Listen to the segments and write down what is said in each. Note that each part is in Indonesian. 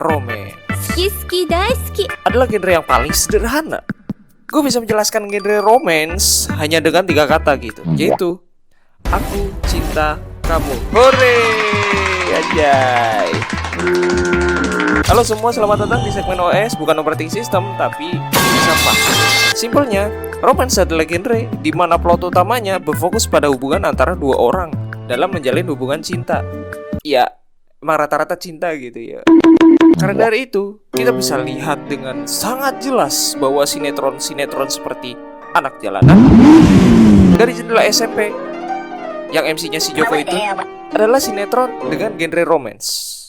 romance. Ski daisuki. Adalah genre yang paling sederhana. Gue bisa menjelaskan genre romance hanya dengan 3 kata gitu, yaitu aku cinta kamu. Hore, anjay. Halo semua, selamat datang di segmen OS, bukan operating system, tapi sampah. Simpelnya, romance adalah genre di mana plot utamanya berfokus pada hubungan antara 2 orang dalam menjalin hubungan cinta. Ya, emang rata-rata cinta gitu ya. Karena dari itu, kita bisa lihat dengan sangat jelas bahwa sinetron-sinetron seperti Anak Jalanan dari jendela SMP yang MC-nya si Joko itu adalah sinetron dengan genre romance.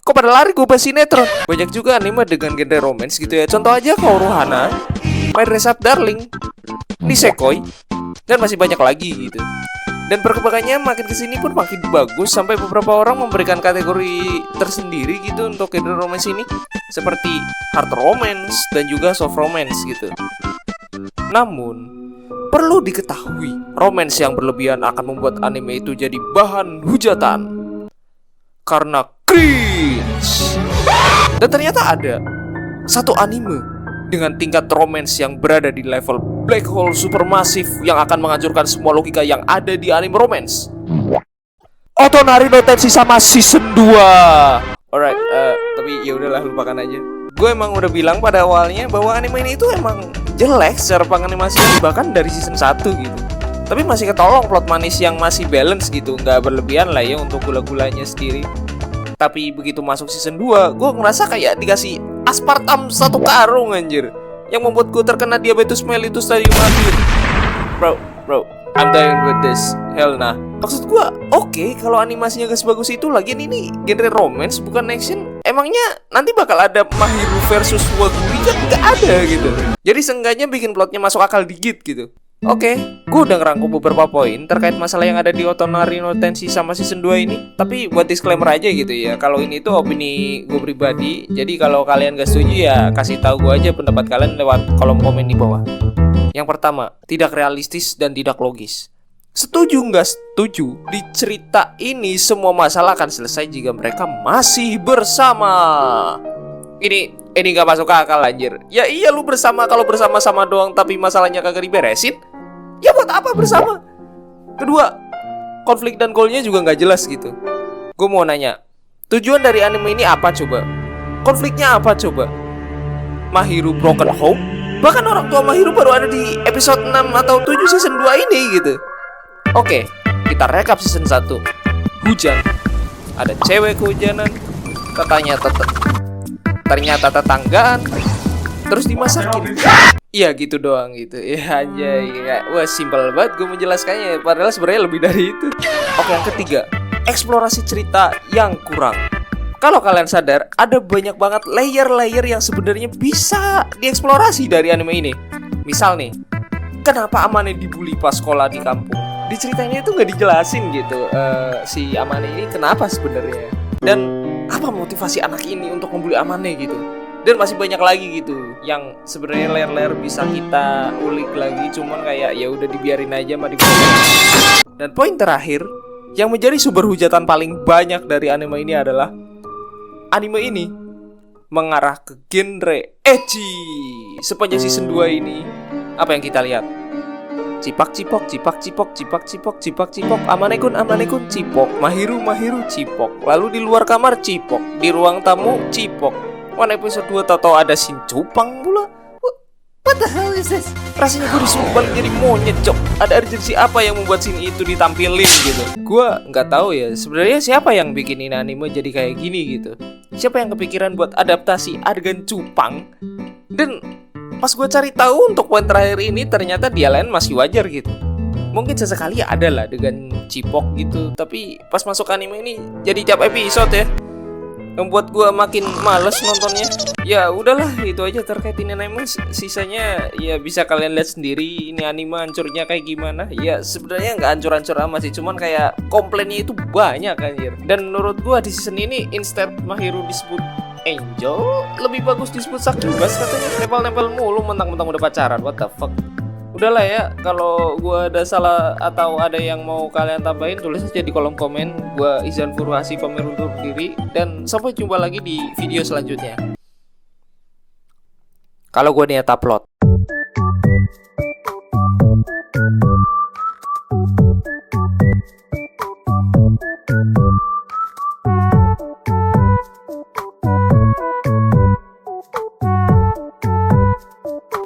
Kok pada lari gue bahas sinetron? Banyak juga anime dengan genre romance gitu ya. Contoh aja Kourouhana, My Dress Up Darling, Nisekoi, dan masih banyak lagi gitu. Dan perkembangannya makin kesini pun makin bagus, sampai beberapa orang memberikan kategori tersendiri gitu untuk genre romance ini, seperti hard romance dan juga soft romance gitu. Namun perlu diketahui, romance yang berlebihan akan membuat anime itu jadi bahan hujatan karena cringe. Dan ternyata ada satu anime dengan tingkat romance yang berada di level black hole supermasif yang akan menghancurkan semua logika yang ada di anime romance. Otonari no Tenshi sama season 2. Alright, tapi ya udahlah, lupakan aja. Gue emang udah bilang pada awalnya bahwa anime ini itu emang jelek secara penganimasian, bahkan dari season 1 gitu. Tapi masih ketolong plot manis yang masih balance gitu, nggak berlebihan lah ya untuk gula-gulanya sendiri. Tapi begitu masuk season 2, gue ngerasa kayak dikasih aspartam 1 karung anjir, yang membuat gue terkena diabetes mellitus stadium akhir. Bro, I'm dying with this. Hell nah. Maksud gue, oke, kalau animasinya gak sebagus itu, lagian ini genre romance bukan action. Emangnya nanti bakal ada Mahiru versus Waguri kan? Gak ada gitu. Jadi seenggaknya bikin plotnya masuk akal dikit gitu. Oke, gue udah ngerangkum beberapa poin terkait masalah yang ada di Otonari no Tenshi sama season 2 ini. Tapi buat disclaimer aja gitu ya, kalau ini tuh opini gue pribadi. Jadi kalau kalian gak setuju ya kasih tahu gue aja pendapat kalian lewat kolom komen di bawah. Yang pertama, tidak realistis dan tidak logis. Setuju nggak setuju, di cerita ini semua masalah akan selesai jika mereka masih bersama. Ini gak masuk akal anjir. Ya iya, lu bersama kalau bersama-sama doang tapi masalahnya kagak diberesin, ya buat apa bersama? Kedua, konflik dan goalnya juga gak jelas gitu. Gue mau nanya, tujuan dari anime ini apa coba? Konfliknya apa coba? Mahiru broken home? Bahkan orang tua Mahiru baru ada di episode 6 atau 7 season 2 ini gitu. Oke, kita rekap season 1. Hujan. Ada cewek kehujanan. Ternyata tetanggaan, terus dimasakin. Iya gitu doang gitu. Ya anjay, wah simpel banget gue menjelaskannya, padahal sebenarnya lebih dari itu. Oke, yang ketiga, eksplorasi cerita yang kurang. Kalau kalian sadar, ada banyak banget layer-layer yang sebenarnya bisa dieksplorasi dari anime ini. Misal nih, kenapa Amane dibully pas sekolah di kampung? Di ceritanya itu nggak dijelasin gitu. Si Amane ini kenapa sebenarnya? Dan apa motivasi anak ini untuk membuli Amane gitu? Dan masih banyak lagi gitu yang sebenarnya layer-layer bisa kita ulik lagi, cuman kayak ya udah dibiarin aja sama di. Dan poin terakhir yang menjadi sumber hujatan paling banyak dari anime ini adalah anime ini mengarah ke genre ecchi. Sepanjang season 2 ini, apa yang kita lihat? Cipak-cipok, Amane-kun, cipok. Mahiru, cipok. Lalu di luar kamar, cipok. Di ruang tamu, cipok. One episode 2 tau-tau ada Shin Cupang pula. What the hell is this? Rasanya gue disuruh balik jadi monyet, cok. Ada urgensi apa yang membuat scene itu ditampilin gitu? Gue nggak tahu ya. Sebenarnya siapa yang bikin ini anime jadi kayak gini gitu? Siapa yang kepikiran buat adaptasi adegan cupang? Dan pas gue cari tahu untuk poin terakhir ini, ternyata dia lain masih wajar gitu. Mungkin sesekali ada lah dengan cipok gitu, tapi pas masuk anime ini jadi tiap episode ya, membuat gue makin males nontonnya. Ya udahlah, itu aja terkait ini anime. Sisanya ya bisa kalian lihat sendiri ini anime hancurnya kayak gimana. Ya sebenarnya nggak hancur-hancur amat sih, cuman kayak komplainnya itu banyak anjir. Dan menurut gue di season ini instead Mahiru disebut Angel, lebih bagus disebut Sakibas katanya. Nempel-nempel mulu mentang-mentang udah pacaran. What the fuck? Udahlah ya, kalau gua ada salah atau ada yang mau kalian tambahin, tulis aja di kolom komen. Gua Izan Furuhasi pamit undur diri, dan sampai jumpa lagi di video selanjutnya. Kalau gua niat upload.